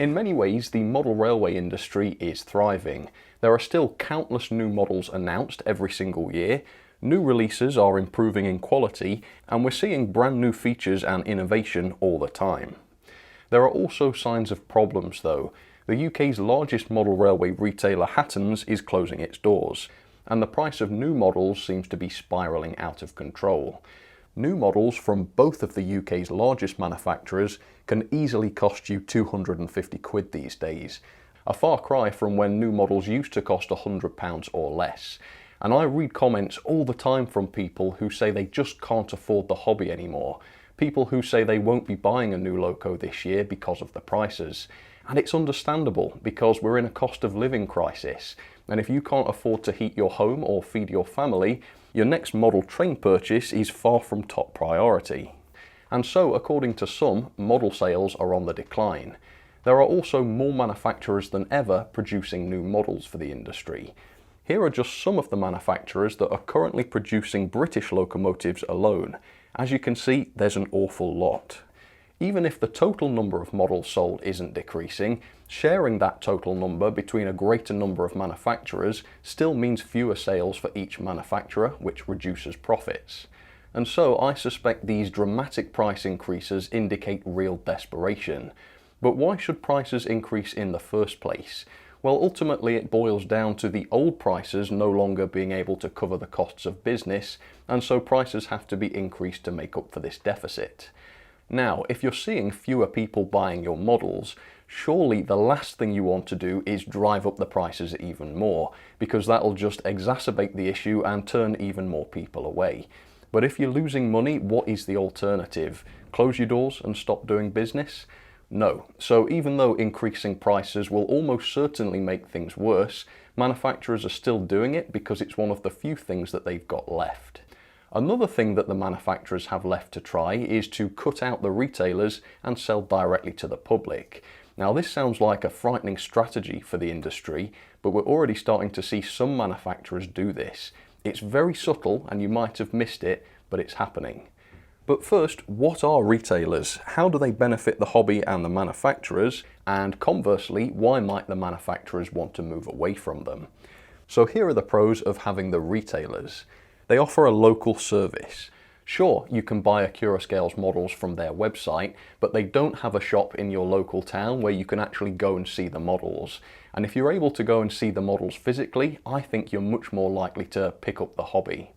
In many ways, the model railway industry is thriving. There are still countless new models announced every single year, new releases are improving in quality, and we're seeing brand new features and innovation all the time. There are also signs of problems though. The UK's largest model railway retailer Hattons is closing its doors, and the price of new models seems to be spiralling out of control. New models from both of the UK's largest manufacturers can easily cost you 250 quid these days, a far cry from when new models used to cost £100 or less. And I read comments all the time from people who say they just can't afford the hobby anymore, people who say they won't be buying a new loco this year because of the prices. And it's understandable, because we're in a cost of living crisis, and if you can't afford to heat your home or feed your family, your next model train purchase is far from top priority. And so, according to some, model sales are on the decline. There are also more manufacturers than ever producing new models for the industry. Here are just some of the manufacturers that are currently producing British locomotives alone. As you can see, there's an awful lot. Even if the total number of models sold isn't decreasing, sharing that total number between a greater number of manufacturers still means fewer sales for each manufacturer, which reduces profits. And so I suspect these dramatic price increases indicate real desperation. But why should prices increase in the first place? Well, ultimately it boils down to the old prices no longer being able to cover the costs of business, and so prices have to be increased to make up for this deficit. Now, if you're seeing fewer people buying your models, surely the last thing you want to do is drive up the prices even more, because that'll just exacerbate the issue and turn even more people away. But if you're losing money, what is the alternative? Close your doors and stop doing business? No. So even though increasing prices will almost certainly make things worse, manufacturers are still doing it because it's one of the few things that they've got left. Another thing that the manufacturers have left to try is to cut out the retailers and sell directly to the public. Now this sounds like a frightening strategy for the industry, but we're already starting to see some manufacturers do this. It's very subtle and you might have missed it, but it's happening. But first, what are retailers? How do they benefit the hobby and the manufacturers? And conversely, why might the manufacturers want to move away from them? So here are the pros of having the retailers. They offer a local service. Sure, you can buy Accurascale's models from their website, but they don't have a shop in your local town where you can actually go and see the models. And if you're able to go and see the models physically, I think you're much more likely to pick up the hobby.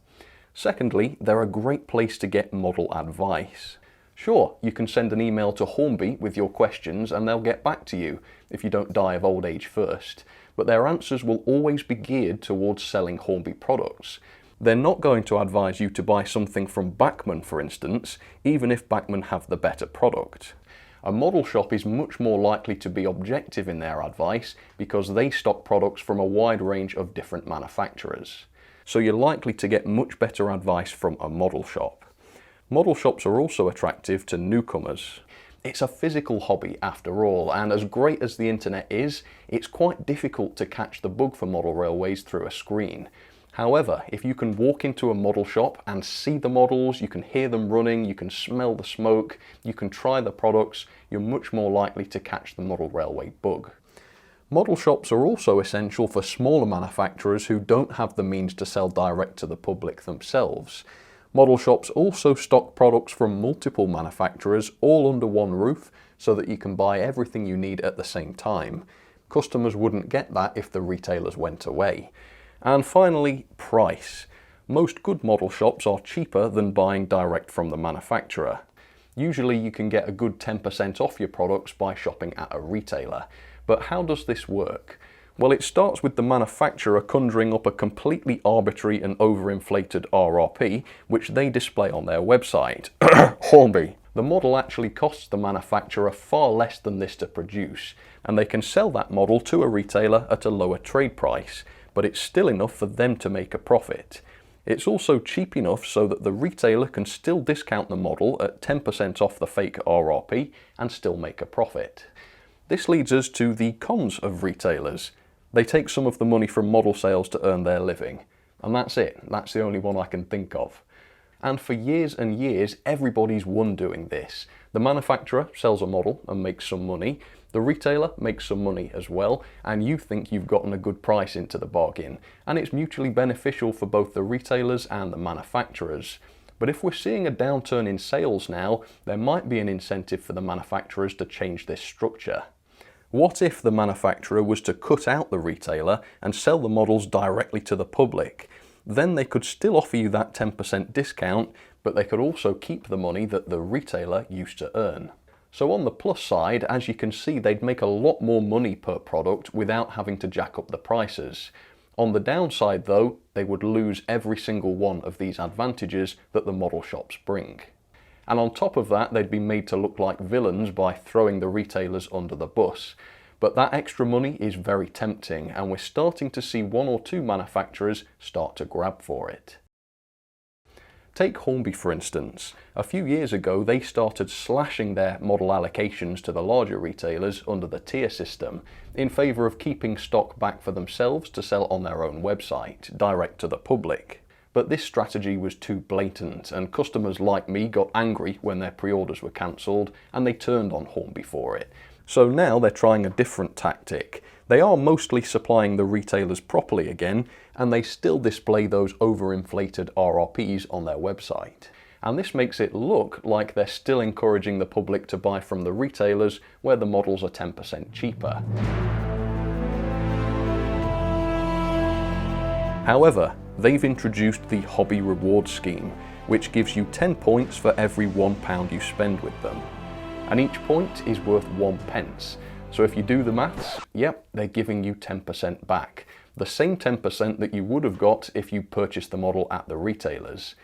Secondly, they're a great place to get model advice. Sure, you can send an email to Hornby with your questions and they'll get back to you if you don't die of old age first, but their answers will always be geared towards selling Hornby products. They're not going to advise you to buy something from Bachmann, for instance, even if Bachmann have the better product. A model shop is much more likely to be objective in their advice because they stock products from a wide range of different manufacturers. So you're likely to get much better advice from a model shop. Model shops are also attractive to newcomers. It's a physical hobby after all, and as great as the internet is, it's quite difficult to catch the bug for model railways through a screen. However, if you can walk into a model shop and see the models, you can hear them running, you can smell the smoke, you can try the products, you're much more likely to catch the model railway bug. Model shops are also essential for smaller manufacturers who don't have the means to sell direct to the public themselves. Model shops also stock products from multiple manufacturers all under one roof so that you can buy everything you need at the same time. Customers wouldn't get that if the retailers went away. And finally, price. Most good model shops are cheaper than buying direct from the manufacturer. Usually you can get a good 10% off your products by shopping at a retailer. But how does this work? Well, it starts with the manufacturer conjuring up a completely arbitrary and overinflated RRP, which they display on their website. Hornby. The model actually costs the manufacturer far less than this to produce, and they can sell that model to a retailer at a lower trade price, but it's still enough for them to make a profit. It's also cheap enough so that the retailer can still discount the model at 10% off the fake RRP and still make a profit. This leads us to the cons of retailers. They take some of the money from model sales to earn their living. And that's it. That's the only one I can think of. And for years and years, everybody's won doing this. The manufacturer sells a model and makes some money. The retailer makes some money as well, and you think you've gotten a good price into the bargain, and it's mutually beneficial for both the retailers and the manufacturers. But if we're seeing a downturn in sales now, there might be an incentive for the manufacturers to change this structure. What if the manufacturer was to cut out the retailer and sell the models directly to the public? Then they could still offer you that 10% discount, but they could also keep the money that the retailer used to earn. So on the plus side, as you can see, they'd make a lot more money per product without having to jack up the prices. On the downside though, they would lose every single one of these advantages that the model shops bring. And on top of that, they'd be made to look like villains by throwing the retailers under the bus. But that extra money is very tempting, and we're starting to see one or two manufacturers start to grab for it. Take Hornby for instance. A few years ago they started slashing their model allocations to the larger retailers under the tier system in favour of keeping stock back for themselves to sell on their own website, direct to the public. But this strategy was too blatant, and customers like me got angry when their pre-orders were cancelled and they turned on Hornby for it. So now they're trying a different tactic. They are mostly supplying the retailers properly again, and they still display those overinflated RRPs on their website. And this makes it look like they're still encouraging the public to buy from the retailers where the models are 10% cheaper. However, they've introduced the Hobby Reward Scheme, which gives you 10 points for every £1 you spend with them. And each point is worth 1 pence. So if you do the maths, yep, they're giving you 10% back. The same 10% that you would have got if you purchased the model at the retailers.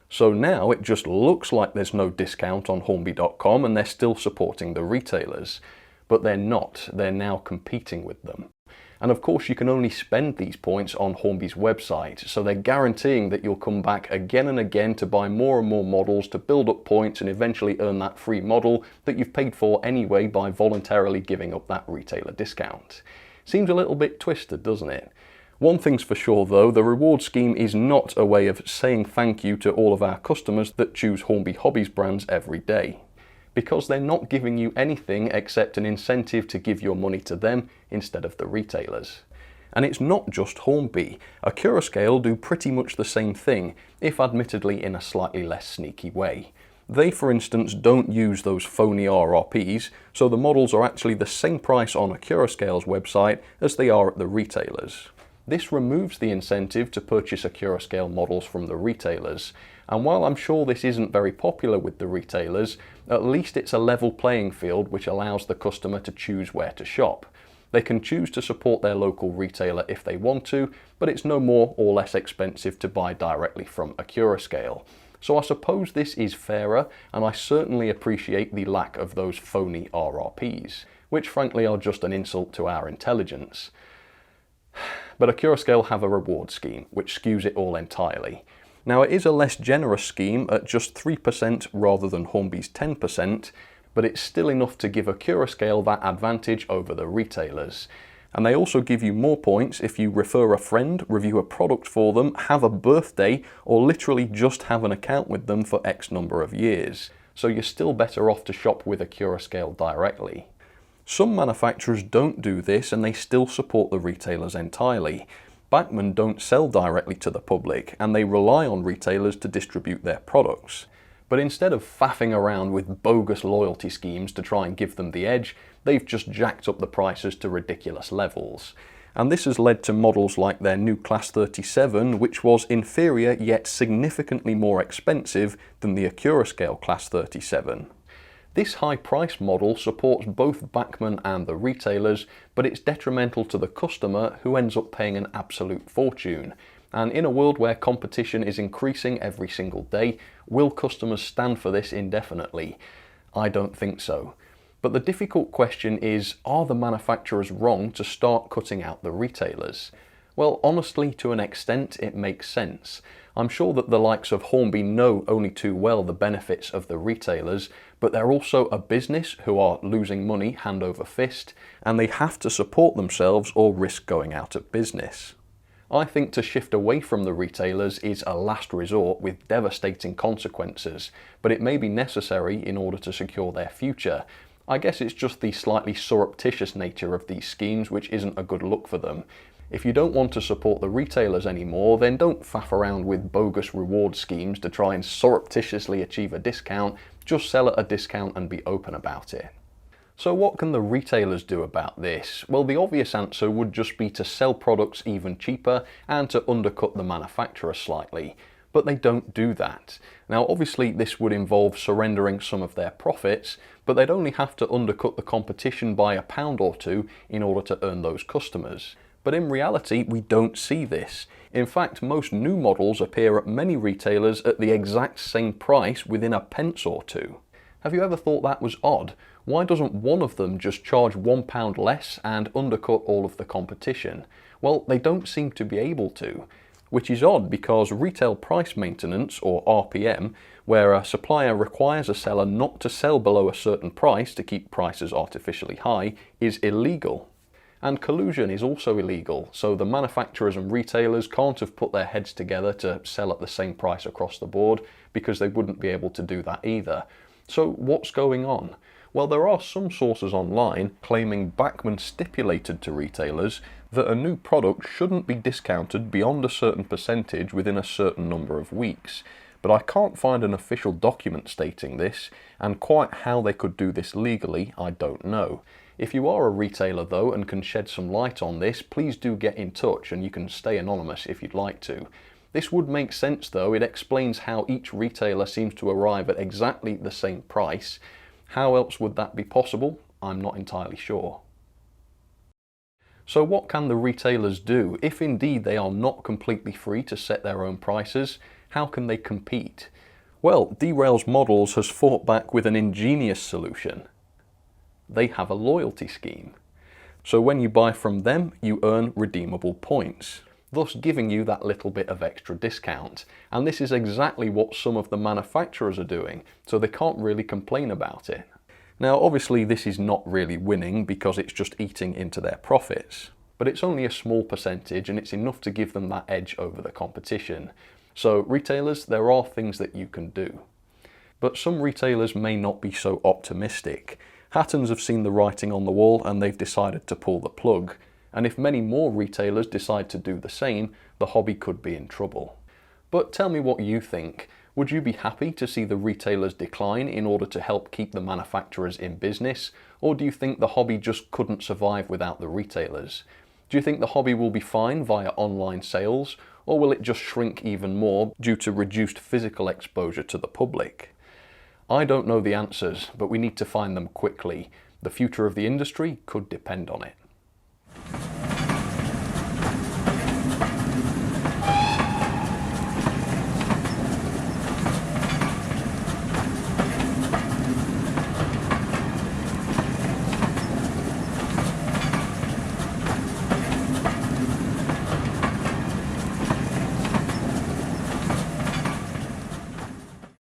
So now it just looks like there's no discount on Hornby.com and they're still supporting the retailers. But they're not, they're now competing with them. And of course you can only spend these points on Hornby's website, so they're guaranteeing that you'll come back again and again to buy more and more models to build up points and eventually earn that free model that you've paid for anyway by voluntarily giving up that retailer discount. Seems a little bit twisted, doesn't it? One thing's for sure though, the reward scheme is not a way of saying thank you to all of our customers that choose Hornby Hobbies brands every day. Because they're not giving you anything except an incentive to give your money to them instead of the retailers. And it's not just Hornby. Accurascale do pretty much the same thing, if admittedly in a slightly less sneaky way. They, for instance, don't use those phony RRPs, so the models are actually the same price on Accurascale's website as they are at the retailers. This removes the incentive to purchase Accurascale models from the retailers, and while I'm sure this isn't very popular with the retailers, at least it's a level playing field which allows the customer to choose where to shop. They can choose to support their local retailer if they want to, but it's no more or less expensive to buy directly from Accurascale. So I suppose this is fairer, and I certainly appreciate the lack of those phony RRPs, which frankly are just an insult to our intelligence. But Accurascale have a reward scheme, which skews it all entirely. Now it is a less generous scheme at just 3% rather than Hornby's 10%, but it's still enough to give Accurascale that advantage over the retailers. And they also give you more points if you refer a friend, review a product for them, have a birthday, or literally just have an account with them for X number of years. So you're still better off to shop with Accurascale directly. Some manufacturers don't do this and they still support the retailers entirely. Bachmann don't sell directly to the public and they rely on retailers to distribute their products. But instead of faffing around with bogus loyalty schemes to try and give them the edge, they've just jacked up the prices to ridiculous levels. And this has led to models like their new Class 37, which was inferior yet significantly more expensive than the Accurascale Class 37. This high price model supports both Bachmann and the retailers, but it's detrimental to the customer who ends up paying an absolute fortune. And in a world where competition is increasing every single day, will customers stand for this indefinitely? I don't think so. But the difficult question is, are the manufacturers wrong to start cutting out the retailers? Well, honestly, to an extent, it makes sense. I'm sure that the likes of Hornby know only too well the benefits of the retailers, but they're also a business who are losing money hand over fist, and they have to support themselves or risk going out of business. I think to shift away from the retailers is a last resort with devastating consequences, but it may be necessary in order to secure their future. I guess it's just the slightly surreptitious nature of these schemes which isn't a good look for them. If you don't want to support the retailers anymore, then don't faff around with bogus reward schemes to try and surreptitiously achieve a discount. Just sell at a discount and be open about it. So what can the retailers do about this? Well, the obvious answer would just be to sell products even cheaper and to undercut the manufacturer slightly. But they don't do that. Now obviously this would involve surrendering some of their profits, but they'd only have to undercut the competition by £1 or two in order to earn those customers. But in reality, we don't see this. In fact, most new models appear at many retailers at the exact same price within a pence or two. Have you ever thought that was odd? Why doesn't one of them just charge £1 less and undercut all of the competition? Well, they don't seem to be able to. Which is odd because retail price maintenance, or RPM, where a supplier requires a seller not to sell below a certain price to keep prices artificially high, is illegal. And collusion is also illegal, so the manufacturers and retailers can't have put their heads together to sell at the same price across the board, because they wouldn't be able to do that either. So what's going on? Well, there are some sources online claiming Bachmann stipulated to retailers that a new product shouldn't be discounted beyond a certain percentage within a certain number of weeks. But I can't find an official document stating this, and quite how they could do this legally, I don't know. If you are a retailer though and can shed some light on this, please do get in touch, and you can stay anonymous if you'd like to. This would make sense though. It explains how each retailer seems to arrive at exactly the same price. How else would that be possible? I'm not entirely sure. So what can the retailers do? If indeed they are not completely free to set their own prices, how can they compete? Well, Derail's Models has fought back with an ingenious solution. They have a loyalty scheme. So when you buy from them, you earn redeemable points, thus giving you that little bit of extra discount. And this is exactly what some of the manufacturers are doing, so they can't really complain about it. Now obviously this is not really winning because it's just eating into their profits, but it's only a small percentage and it's enough to give them that edge over the competition. So retailers, there are things that you can do. But some retailers may not be so optimistic. Hattons have seen the writing on the wall and they've decided to pull the plug. And if many more retailers decide to do the same, the hobby could be in trouble. But tell me what you think. Would you be happy to see the retailers decline in order to help keep the manufacturers in business? Or do you think the hobby just couldn't survive without the retailers? Do you think the hobby will be fine via online sales? Or will it just shrink even more due to reduced physical exposure to the public? I don't know the answers, but we need to find them quickly. The future of the industry could depend on it.